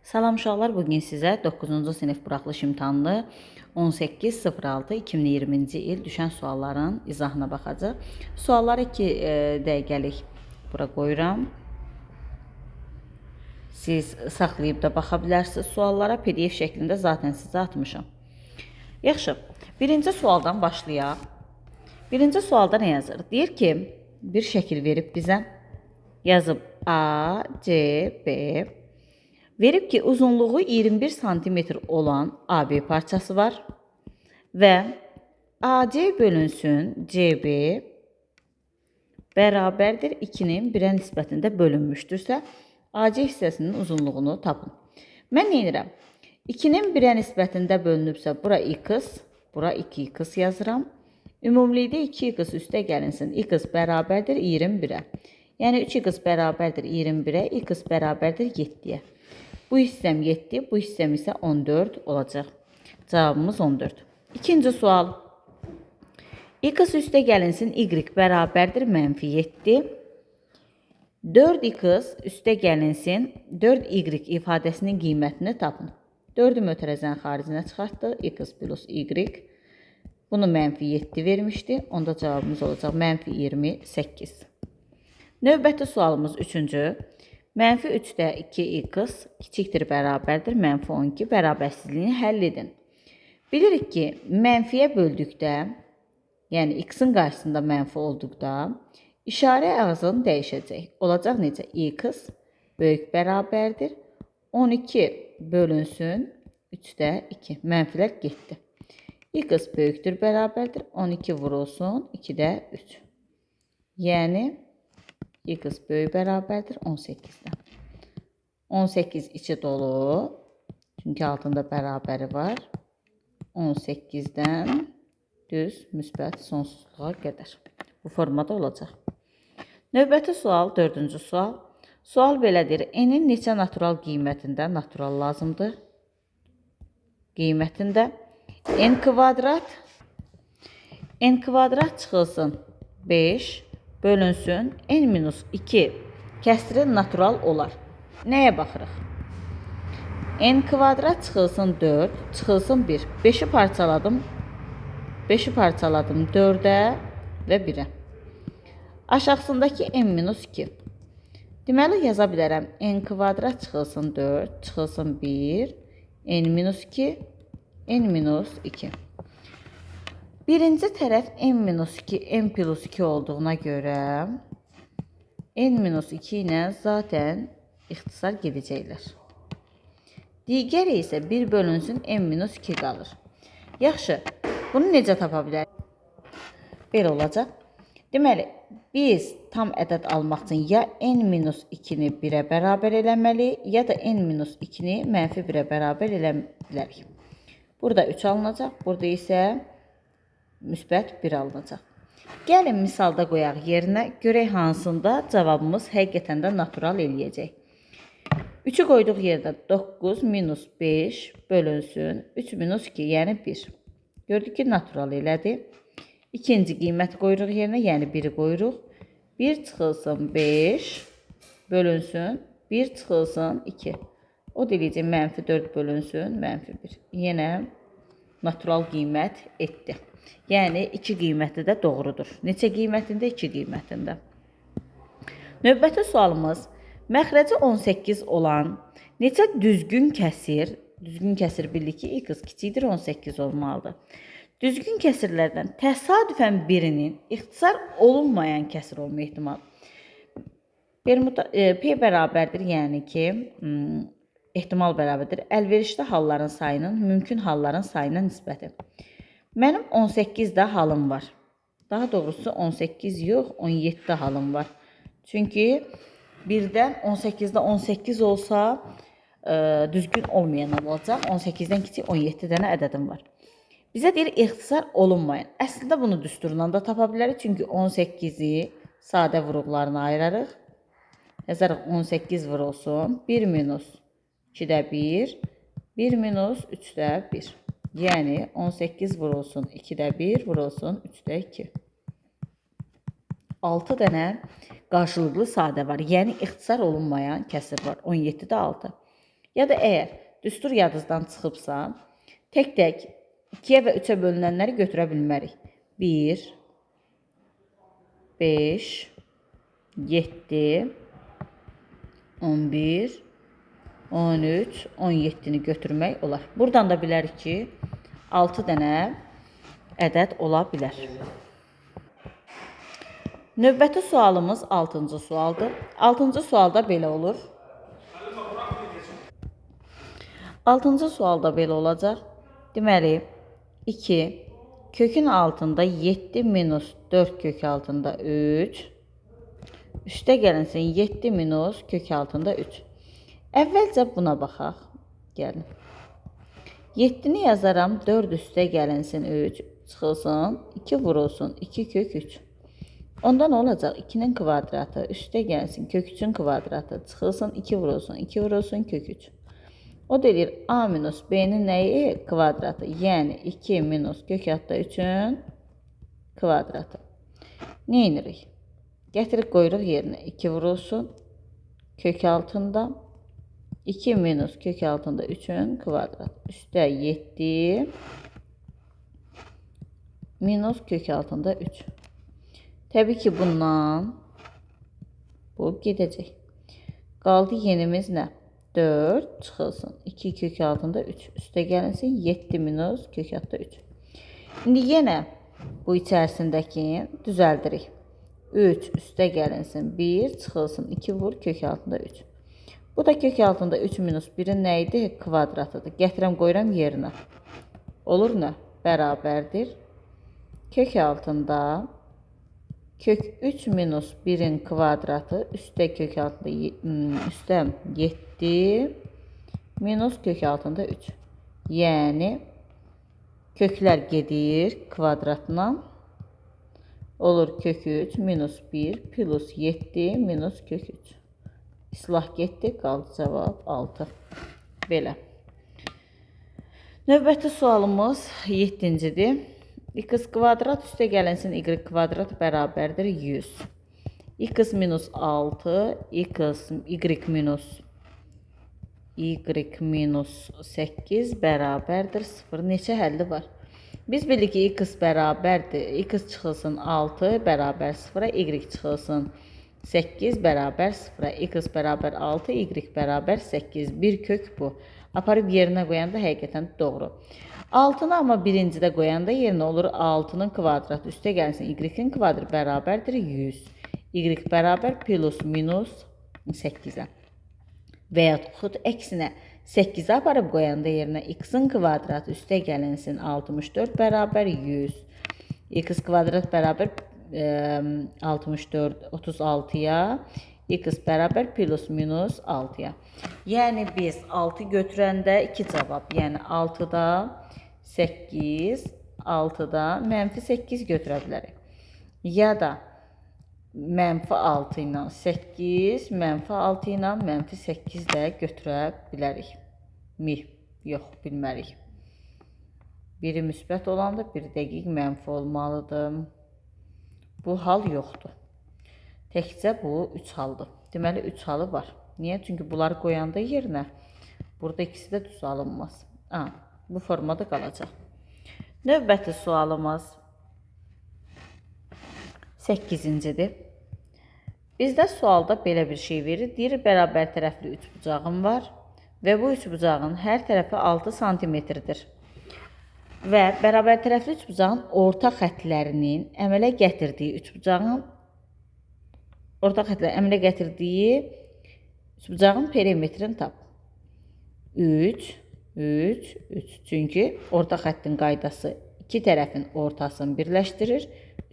Salam uşaqlar, bugün sizə 9-cu sinif buraxılış imtahanını 18.06.2020-ci il düşən sualların izahına baxacaq. Sualları 2 dəqiqəlik bura qoyuram. Siz saxlayıb da baxa bilərsiniz suallara. PDF şəklində zaten sizə atmışam. Yaxşı, birinci sualdan başlayaq. Birinci sualda nə yazır? Deyir ki, bir şəkil verib bizə. Yazıb A, C, B. Verib ki, uzunluğu 21 cm olan AB parçası var və AC bölünsün CB bərabərdir 2-nin 1-ə nisbətində bölünmüşdürsə, AC hissəsinin uzunluğunu tapın. Mən nə edirəm? 2-nin 1-ə nisbətində bölünübsə, bura x, bura 2x yazıram. Ümumilikdə 2x üstə gəlinsin, x bərabərdir 21-ə. Yəni 3x bərabərdir 21-ə, x bərabərdir 7-yə. Bu hissəm 7, bu hissəm isə 14 olacaq. Cavabımız 14. İkinci sual. X üstə gəlinsin, y bərabərdir -7. 4x üstə gəlinsin, 4y ifadəsinin qiymətini tapın. 4-ü mötərəzənin xaricinə çıxartdıq. X plus y. Bunu -7 vermişdi. Onda cavabımız olacaq -28. Növbəti sualımız 3-cü. -3-də 2x kiçikdir bərabərdir -12 bərabərsizliyini həll edin. Bilirik ki, mənfiyə böldükdə, yəni x-in qarşısında mənfi olduqda, işarə ağzını dəyişəcək. Olacaq necə? X böyük bərabərdir 12 bölünsün 3-də 2. Mənfilər getdi. X böyükdür bərabərdir 12 vurulsun 2-də 3. Yəni x böyük bərabərdir 18-dən. 18 içi dolu. Çünki altında bərabəri var. 18-dən düz müsbət sonsuzluğa qədər. Bu formada olacaq. Növbəti sual, 4-cü sual. Sual belədir. N-in neçə natural qiymətində natural lazımdır? Qiymətində n kvadrat çıxılsın 5 bölünsün n-2 kəsri natural olar. Nəyə baxırıq? N kvadrat çıxılsın 4, çıxılsın 1. 5-i parçaladım. 5-i parçaladım 4-ə və 1-ə. Aşağısındakı n-2. Deməli, yaza bilərəm. N kvadrat çıxılsın 4, çıxılsın 1, n-2, n-2. Birinci tərəf n-2, n plus 2 olduğuna görə n-2 ilə zaten ixtisar gedəcəklər. Digəri isə 1 bölünsün n-2 qalır. Yaxşı, bunu necə tapa bilərik? Belə olacaq. Deməli, biz tam ədəd almaq üçün ya n-2-ni 1-ə bərabər eləməli, ya da n-2-ni -1-ə bərabər eləməlirik. Burada 3 alınacaq, burada isə müsbət 1 alınacaq. Gəlin misalda qoyaq yerinə, görək hansında cavabımız həqiqətən də natural eləyəcək. 3-ü qoyduq yerdə 9 minus 5 bölünsün 3 minus 2, yəni 1. Gördük ki, natural elədi. İkinci qiyməti qoyuruq yerinə, yəni 1-i qoyuruq. 1 çıxılsın 5 bölünsün 1 çıxılsın 2. O deyəcək -4 bölünsün -1. Yenə natural qiymət etdi. Yəni 2 qiyməti də doğrudur. Neçə qiymətində? 2 qiymətində. Növbəti sualımız, məxrəci 18 olan neçə düzgün kəsir bildik ki, x kiçikdir 18 olmalıdır. Düzgün kəsirlərdən təsadüfən birinin ixtisar olunmayan kəsir olma ehtimalı. P bərabərdir, yəni ki, ehtimal bərabərdir. Əlverişli halların sayının mümkün halların sayına nisbəti. Mənim 18-də halım var. Daha doğrusu 18 yox, 17-də halım var. Çünki birdən 18-də 18 olsa düzgün olmayan olacaq. 18-dən kiçik 17 dənə ədədim var. Bizə deyir, ixtisar olunmayan. Əslində bunu düsturundan da tapa bilərik. Çünki 18-i sadə vuruqlarına ayırarıq. Yazarıq 18 vurulsun. 1 minus 2-də 1, 1 minus 3-də 1. Yəni 18 vurulsun 2-də 1, vurulsun 3-də 2. 6 dənə qarşılıqlı sadə var. Yəni ixtisar olunmayan kəsir var. 17-də 6. Ya da əgər düstur yadınızdan çıxıbsa, tək-tək 2-yə və 3-ə bölünənləri götürə bilmərik. 1, 5, 7, 11, 13, 17-ni götürmək olar. Buradan da bilərik ki, 6 dənə ədəd ola bilər. Növbəti sualımız 6-cı sualdır. 6-cı sualda belə olur. 6-cı sualda belə olacaq. Deməli, 2, kökün altında 7 minus 4 kök altında 3, üstə gəlinsin 7 minus kök altında 3. Əvvəlcə buna baxaq. Gəlin. 7-ni yazaram, 4 üstə gəlinsin 3, çıxılsın, 2 vurulsun, 2 kök 3. Onda nə olacaq? 2-nin kvadratı, üstə gəlsin, kök 3-ün kvadratı, çıxılsın, 2 vurulsun, 2 vurulsun, kök 3. O deyir, A minus B'nin nəyi? Kvadratı. Yəni, 2 minus kök altında 3-ün kvadratı. Nə edirik? Gətirib qoyuruq yerinə. 2 vurulsun, kök altında, 2 minus kök altında 3-ün kvadratı. Üstə 7 minus kök altında 3. Təbii ki, bundan bu gedəcək. Qaldı yenimiz nə? 4 çıxılsın. 2 kök altında 3. Üstə gəlinsin 7 minus kök altında 3. İndi yenə bu içərisindəki düzəldirik. 3 üstə gəlinsin 1 çıxılsın. 2 vur kök altında 3. Bu da kök altında 3 minus 1-in nə idi? Kvadratıdır. Gətirəm qoyuram yerinə. Olur nə? Bərabərdir. Kök altında kök 3 minus 1'in kvadratı üstə kök altında üstə 7 minus kök altında 3. Yəni köklər gedir kvadratla. Olur kök 3 minus 1 plus 7 minus kök 3. İslah getdi, qaldı cavab 6. Belə. Növbəti sualımız 7-cidir. X kvadrat üstə gəlinsin y kvadrat bərabərdir 100. X minus 6, y minus 8 bərabərdir 0. Neçə həlli var? Biz bildik ki, x bərabərdir. X çıxılsın 6 bərabər 0-a, y çıxılsın 8 bərabər 0-a. X bərabər 6, y bərabər 8. Bir kök bu. Aparıb yerinə qoyanda həqiqətən doğru. 6-nı amma birincidə qoyanda yerinə olur 6-nın kvadratı. Üstə gəlsin y-in kvadratı bərabərdir 100. Y bərabər plus minus 8-ə. Və yaxud əksinə 8-ə aparıb qoyanda yerinə x-in kvadratı üstə gəlinsin 64 bərabər 100. X kvadrat bərabər 64 36-ya. X bərabər plus minus 6-ya. Yəni biz 6 götürəndə 2 cavab. Yəni 6-da 8, 6-da mənfi 8 götürə bilərik. Ya da mənfi 6 ilə 8, mənfi 6 ilə mənfi 8 də götürə bilərik. Yox, bilmərik. Biri müsbət olanda bir dəqiq mənfi olmalıdır. Bu hal yoxdur. Təkcə bu 3 haldır. Deməli 3 halı var. Niyə? Çünki bunları qoyanda yerinə burada ikisi də düz alınmaz. Bu formada qalacaq. Növbəti sualımız 8-cidir. Bizdə sualda belə bir şey verir. Deyir, bərabər tərəfli 3 bucağım var və bu 3 bucağın hər tərəfi 6 santimetrdir. Və bərabər tərəfli 3 bucağın orta xətlərinin əmələ gətirdiyi 3 bucağın bucağın perimetrini tap. 3. Çünki orta xəttin qaydası 2 tərəfin ortasını birləşdirir.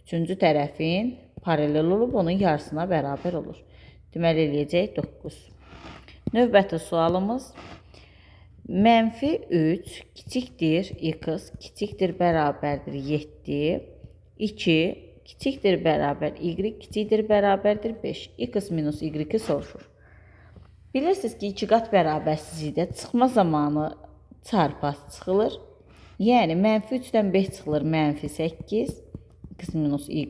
3-cü tərəfin paralel olub onun yarısına bərabər olur. Deməli eləyəcək 9. Növbəti sualımız mənfi 3 kiçikdir x kiçikdir bərabərdir 7. 2 kiçikdir bərabər y kiçikdir bərabərdir 5. X minus y-i soruşur. Bilirsiniz ki, 2 qat bərabərsizlikdə çıxma zamanı çarpaz çıxılır. Yəni, mənfi 3-dən 5 çıxılır, mənfi 8, x minus y.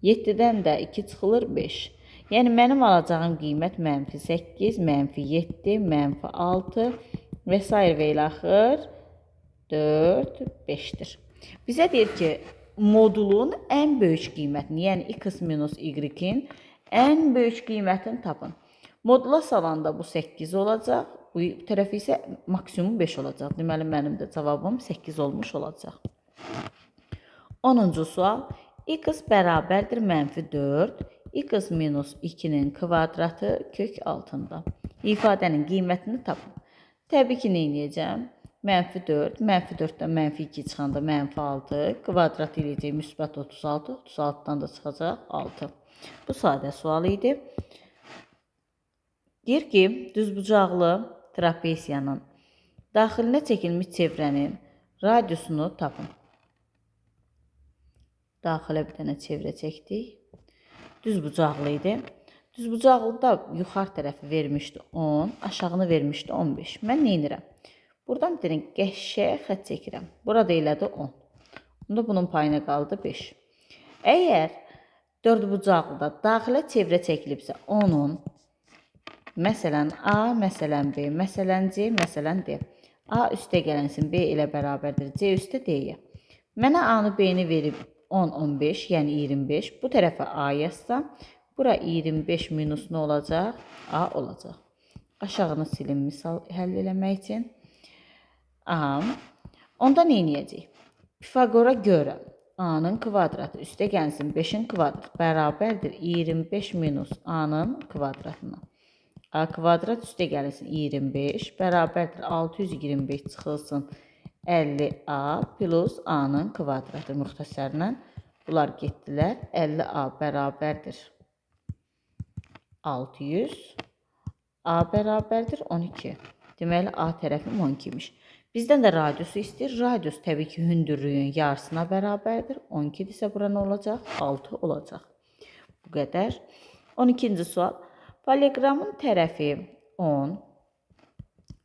7-dən də 2 çıxılır, 5. Yəni mənim alacağım qiymət -8, -7, -6 və s. və ilə axır 4, 5-dir. Bizə deyir ki, modulun ən böyük qiymətini, yəni x minus y-in ən böyük qiymətini tapın. Modula salanda bu 8 olacaq, bu tərəfi isə maksimum 5 olacaq. Deməli, mənim də cavabım 8 olmuş olacaq. 10-cu sual. X bərabərdir -4, x minus 2-nin kvadratı kök altında. İfadənin qiymətini tapın. Təbii ki, nə edəcəm? -4, -4-dən -2 çıxanda -6, kvadrat eləyəcək müsbət 36, 36-dan da çıxacaq 6. Bu sadə sual idi. Deyir ki, düzbucaqlı trapesiyanın daxilinə çəkilmiş çevrənin radiusunu tapın. Daxilə bir dənə çevrə çəkdik. Düzbucaqlı idi. Düzbucaqlıda yuxarı tərəfi vermişdi 10, aşağını vermişdi 15. Mən nə edirəm? Buradan bir dənə qəşəng xətt çəkirəm. Burada elədi 10. Onda bunun payına qaldı 5. Əgər dördbucaqlıda daxilə çevrə çəkilibsə, onun məsələn A, məsələn B, məsələn C, məsələn D. A üstə gələnsin B ilə bərabərdir C üstə D-yə. Mənə A-nı B-ni verib 10, 15, yəni 25. Bu tərəfə A yazsam, bura 25 minus nə olacaq? A olacaq. Aşağını silin misal həll eləmək üçün. A. Onda nə edəcək? Pifagora görə A-nın kvadratı üstə gəlsin 5-in kvadratı bərabərdir 25 minus A-nın kvadratına. A kvadrat üstə gəlsin 25 bərabərdir 625 çıxılsın 50A plus A-nın kvadratı müxtəsərlə. Bunlar getdilər. 50A bərabərdir 600. A bərabərdir 12. Deməli, A tərəfim 12 imiş. Bizdən də radiusu istəyir. Radius təbii ki, hündürlüyün yarısına bərabərdir. 12 isə bura nə olacaq? 6 olacaq. Bu qədər. 12-ci sual. Paralleqramın tərəfi 10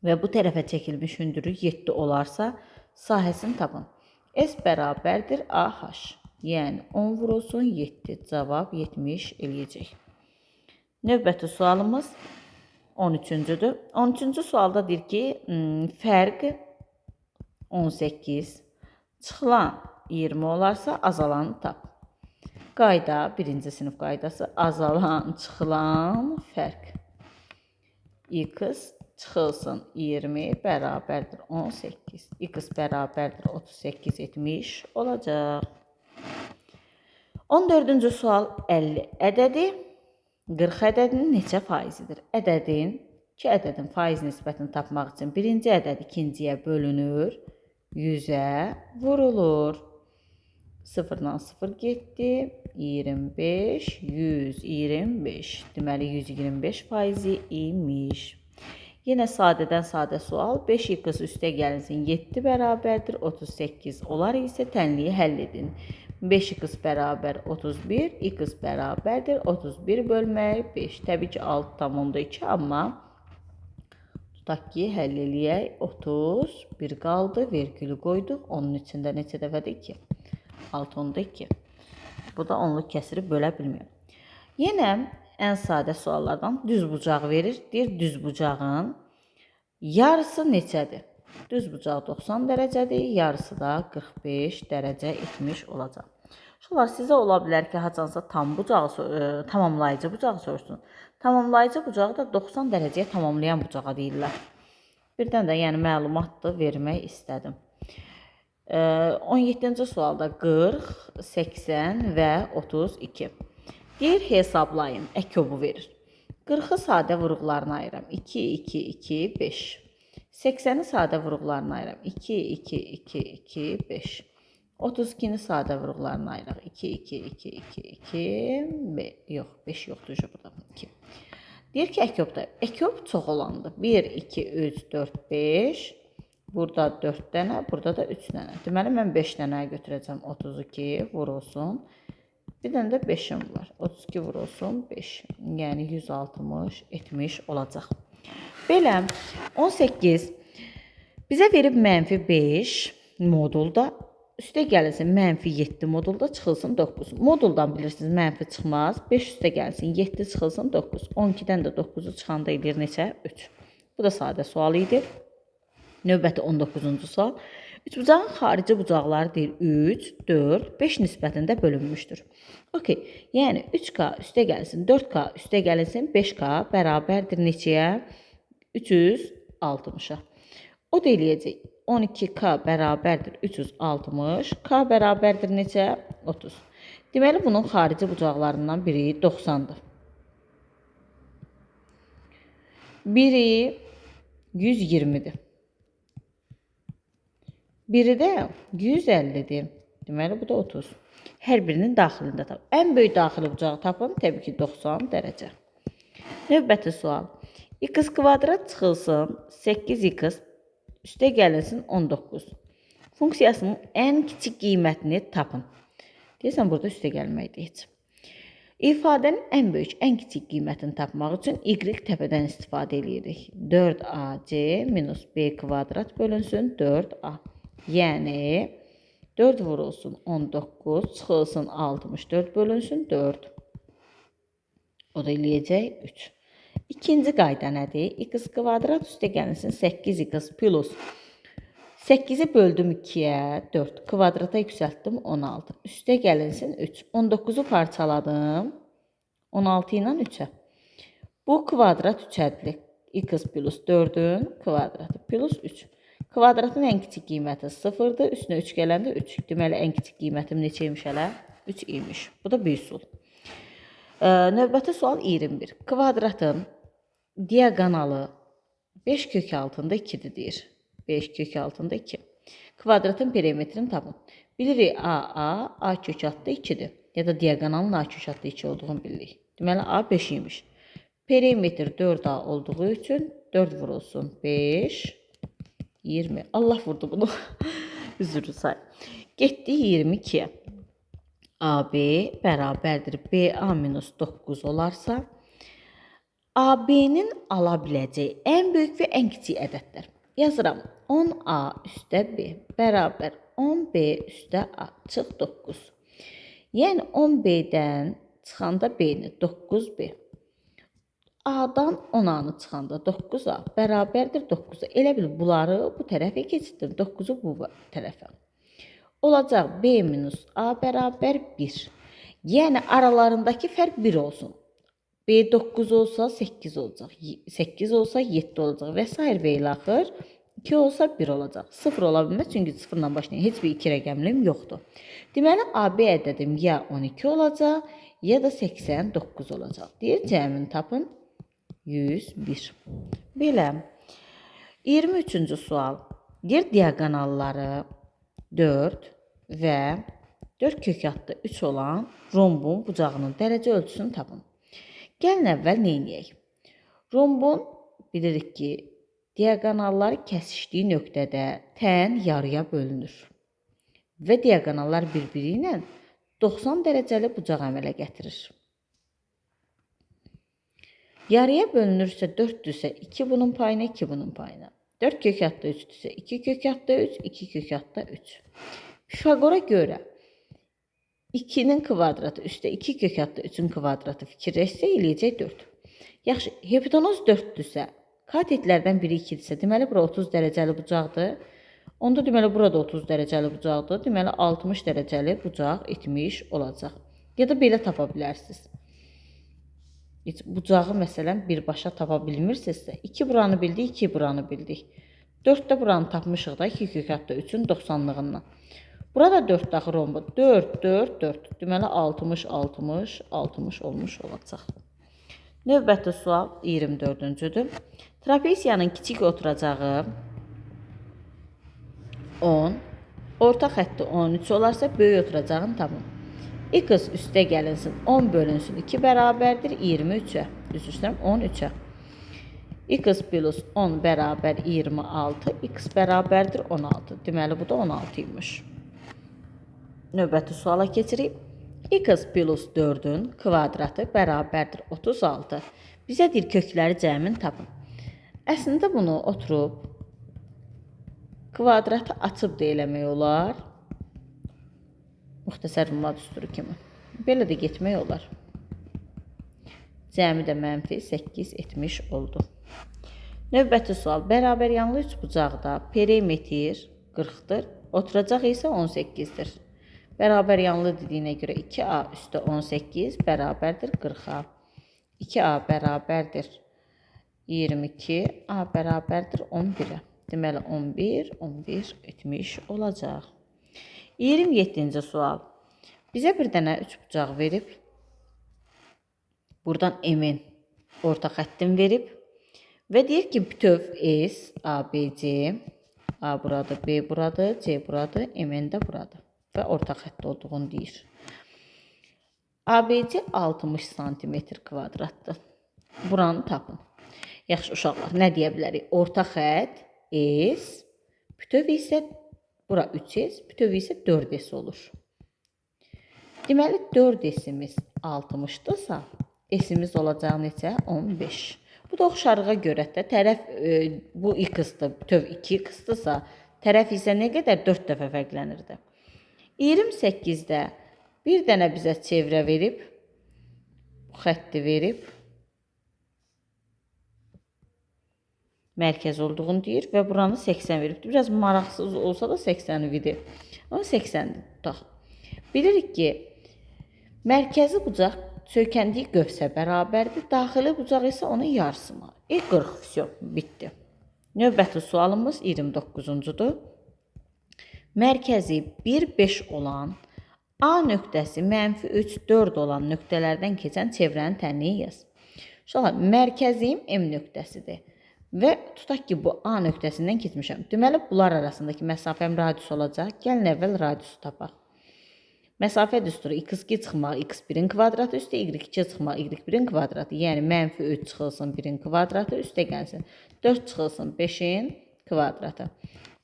və bu tərəfə çəkilmiş hündürlük 7 olarsa, sahəsini tapın. S bərabərdir AH. Yəni 10 vurulsun 7. Cavab 70 eləyəcək. Növbəti sualımız 13-cüdür. 13-cü sualda deyir ki, fərq 18, çıxılan 20 olarsa azalanı tap. Qayda, birinci sinif qaydası, azalan, çıxılan fərq. X çıxılsın 20 bərabərdir 18. X bərabərdir 38, 70 olacaq. 14-cü sual 50 ədədi 40 ədədinin neçə faizidir? Ədədin, iki ədədin faiz nisbətini tapmaq üçün birinci ədəd ikinciyə bölünür, 100-ə vurulur. 0-dan 0 getdi, 25, 125. Deməli, 125 faizi imiş. Yenə sadədən sadə sual. 5x üstə gəlinsin 7 bərabərdir 38 olar isə tənliyi həll edin. 5x bərabər 31, x bərabərdir 31 bölmək 5. Təbii ki, 6,2, amma tutaq ki, həll eləyək. 31 qaldı, vergülü qoyduq. Onun içində neçə dəfədir? 2. 6,2. Bu da onluq kəsiri bölə bilmiyor. Yenə ən sadə suallardan düzbucaq verir. Deyir, düzbucağın yarısı neçədir? Düzbucaq 90 dərəcədir, yarısı da 45 dərəcə etmiş olacaq. Şunlar sizə ola bilər ki, haçansa tamamlayıcı bucağı soruşsun. Tamamlayıcı bucağı da 90 dərəcəyə tamamlayan bucağa deyirlər. Birdən də yəni məlumatdır vermək istədim. 17-ci sualda 40, 80 və 32. Deyir, hesablayın, əkobu verir. 40-ı sadə vuruqlarına ayıram. 2, 2, 2, 5. 80-i sadə vuruqlarına ayıram. 2, 2, 2, 2, 5. 32-ni sadə vuruqlarına ayıraq. 2, 2, 2, 2, 2, yox, 5 yoxdur burada. 2. Deyir ki, əkobda. Əkob çox olandır. 1, 2, 3, 4, 5. Burada 4 dənə, burada da 3 dənə. Deməli, mən 5 dənə götürəcəm. 32 vurulsun. Bir dənə də 5'im var. 32 vurulsun 5. Yəni 160 etmiş olacaq. Belə 18 bizə verib -5 modulda üstə gəlinsin -7 modulda çıxılsın 9. Moduldan bilirsiniz mənfi çıxmaz. 5 üstə gəlinsin 7 çıxılsın 9. 12-dən də 9-u çıxanda eləyir neçə? 3. Bu da sadə sual idi. Növbəti 19-cu sual. Üçbucağın xarici bucaqları deyir 3, 4, 5 nisbətində bölünmüşdür. Okey. Yəni 3K üstə gəlsin 4K üstə gəlinsin 5K bərabərdir neçəyə? 360-a. O da eləyəcək 12K bərabərdir 360, K bərabərdir neçə? 30. Deməli, bunun xarici bucaqlarından biri 90-dır. Biri 120-dir. Biri də 150-dir. Deməli, bu da 30. Hər birinin daxilində tapın. Ən böyük daxili bucağı tapın, təbii ki, 90 dərəcə. Növbəti sual. X kvadrat çıxılsın 8x üstə gəlinsin 19. Funksiyasının ən kiçik qiymətini tapın. Deyəsən, burada üstə gəlməkdir heç. İfadənin ən böyük, ən kiçik qiymətini tapmaq üçün y təpədən istifadə edirik. 4ac minus b kvadrat bölünsün 4a. Yəni 4 vurulsun 19, çıxılsın 64 bölünsün 4. O da eləyəcək 3. İkinci qayda nədir? X kvadrat üstə gəlinsin 8x plus 8-i böldüm 2-yə 4. Kvadrata yüksəltdim 16. Üstə gəlinsin 3. 19-u parçaladım 16 ilə 3-ə. Bu kvadrat 3-ədir. X plus 4-ün kvadratı plus 3. Kvadratın ən kiçik qiyməti 0-dır. Üstünə 3 gələndə 3. Deməli, ən kiçik qiymətim neçə imiş hələ? 3 imiş. Bu da bir üsul. Növbəti sual 21. Kvadratın diaqonalı 5 kök altında 2-dir deyir. 5 kök altında 2. Kvadratın perimetrini tapın. Bilirik A kök altında 2-dir. Ya da diaqonalın A kök altında 2 olduğunu bilirik. Deməli, A 5 imiş. Perimetr 4A olduğu üçün 4 vurulsun 5, 20. Allah vurdu bunu. Üzrü say. Getdi 22-yə. AB bərabərdir BA minus 9 olarsa, AB-nin ala biləcəyi ən böyük və ən kiçik ədədlər. Yazıram. 10A üstə B bərabər 10B üstə A çıx 9. Yəni 10B-dən çıxanda B-ni 9B. A-dan 10A-nı çıxanda 9A bərabərdir 9-a. Elə bil bunları bu tərəfə keçirdim. 9-u bu tərəfə. Olacaq B minus A bərabər 1. Yəni aralarındakı fərq 1 olsun. B 9 olsa 8 olacaq. 8 olsa 7 olacaq və s. və ilə axır 2 olsa 1 olacaq. 0 ola bilməz, çünki 0 ilə başlayan heç bir 2 rəqəmlim yoxdur. Deməli, AB ədədim ya 12 olacaq, ya da 89 olacaq. Deyir, cəmini tapın. 101. Belə. 23-cü sual. Deyir, diaqonalları 4 və 4 kök altında 3 olan rombun bucağının dərəcə ölçüsünü tapın. Gəlin əvvəl neyniyək? Rombun bilirik ki, diaqonalları kəsişdiyi nöqtədə tən yarıya bölünür. Və diaqonallar bir-biri ilə 90 dərəcəli bucaq əmələ gətirir. Yarıya bölünürsə 4-dürsə 2 bunun payına, 2 bunun payına. 4 kök altında 3-dürsə 2 kök altında 3, 2 kök altında 3. Pifagora görə 2-nin kvadratı üstə 2 kök altında 3-ün kvadratı fikirləşsə eləyəcək 4. Yaxşı, hipotenuz 4-dürsə, katetlərdən biri 2-dirsə, deməli bura 30 dərəcəli bucaqdır. Onda deməli burada 30 dərəcəli bucaqdır. Deməli 60 dərəcəli bucaq etmiş olacaq. Ya da belə tapa bilərsiniz. Bucağı məsələn birbaşa tapa bilmirsinizsə, 2 buranı bildik, 2 buranı bildik. 4 də buranı tapmışıq da 2 kök altında 3-ün 90-lığından. Burada 4 daxil romba 4, 4, 4. Deməli 60, 60, 60 olmuş olacaq. Növbəti sual 24-cüdür. Trapesiyanın kiçik oturacağı 10, orta xətti 13 olarsa böyük oturacağını tapın. X üstə gəlinsin 10 bölünsün 2 bərabərdir 23-ə. Düzüşdürəm 13-ə. X plus 10 bərabər 26, X bərabərdir 16. Deməli bu da 16 imiş. Növbəti suala keçirik. X plus 4-ün kvadratı bərabərdir 36. Bizə deyir kökləri cəmin tapın. Əslində bunu oturub kvadratı açıb da eləmək olar. Müxtəsər vurma düsturu kimi. Belə də getmək olar. Cəmi də -8 etmiş oldu. Növbəti sual. Bərabər yanlı üçbucaqda perimetr 40-dır. Oturacaq isə 18-dir. Bərabər yanlı dediyinə görə 2A üstə 18 bərabərdir 40-a. 2A bərabərdir 22, A bərabərdir 11-ə. Deməli 11, 11 etmiş olacaq. 27-ci sual. Bizə bir dənə üçbucaq verib. Buradan M-in orta xəttin verib. Və deyir ki, bütöv S, ABC, A buradır, B buradır, C buradır, M-in də buradır. Və orta xətt olduğunu deyir. ABC 60 cm kvadratdır. Buranı tapın. Yaxşı uşaqlar, nə deyə bilərik? Orta xətt S, bütöv isə bura 3S, bütöv isə 4S olur. Deməli 4S'imiz 60-dırsa, S'imiz olacaq neçə? 15. Bu da oxşarlığa görə də tərəf bu x-dır, bütöv 2x-dırsa, tərəf isə nə qədər? 4 dəfə fərqlənirdi. 28-də bir dənə bizə çevrə verib, bu xətti verib, mərkəz olduğunu deyir və buranı 80 verib. Biraz maraqsız olsa da 80-i verib. Amma 80-dir tutaq. Bilirik ki, mərkəzi bucaq söykəndiyi qövsə bərabərdir. Daxili bucaq isə onun yarısına. 40, vəsə, bitdi. Növbəti sualımız 29-cudur. Mərkəzi 1-5 olan A nöqtəsi -3, 4 olan nöqtələrdən keçən çevrənin tənliyi yaz. Uşaqlar, mərkəzim M nöqtəsidir. Və tutaq ki, bu A nöqtəsindən keçmişəm. Deməli, bunlar arasındakı məsafəm radius olacaq. Gəlin əvvəl radiusu tapaq. Məsafə düsturu x2 çıxmaq x1-in kvadratı üstə y2 çıxmaq y1-in kvadratı. Yəni, -3 çıxılsın 1-in kvadratı üstə gəlsin. 4 çıxılsın 5-in kvadratı.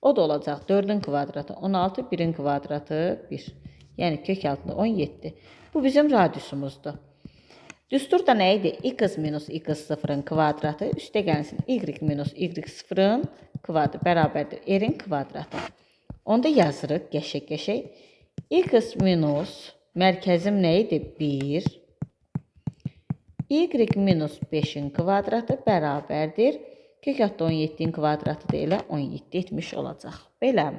O da olacaq 4-ün kvadratı 16, 1-in kvadratı 1. Yəni, kök altında 17. Bu bizim radiusumuzdur. Düstur da nə idi? X minus x0-ın kvadratı üstə gəlsin. Y minus y0-ın kvadratı bərabərdir r-in kvadratı. Onu da yazırıq qəşək-qəşək. X minus mərkəzim nə idi? 1. Y minus 5-in kvadratı bərabərdir. Kök altında 17-in kvadratı da elə 17 etmiş olacaq. Belə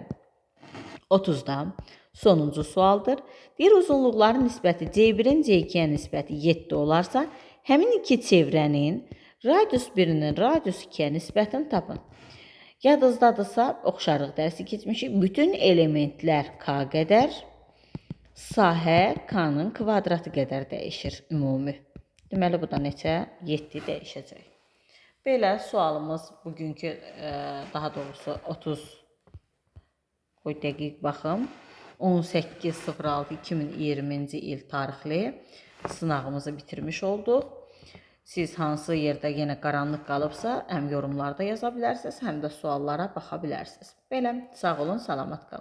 30-da sonuncu sualdır. Deyir, uzunluqların nisbəti C1-in C2-yə nisbəti 7 olarsa, həmin iki çevrənin radius 1-nin radius 2-yə nisbətini tapın. Yadınızdadırsa, oxşarlıq dərsi keçmişik. Bütün elementlər K qədər, sahə K-nın kvadratı qədər dəyişir ümumi. Deməli, bu da neçə? 7 dəyişəcək. Belə sualımız bugünkü, daha doğrusu 30, qoy dəqiq baxım, 18.06.2020-ci il tarixli sınağımızı bitirmiş olduq. Siz hansı yerdə yenə qaranlıq qalıbsa, həm yorumlarda yaza bilərsiniz, həm də suallara baxa bilərsiniz. Belə, sağ olun, salamat qalın.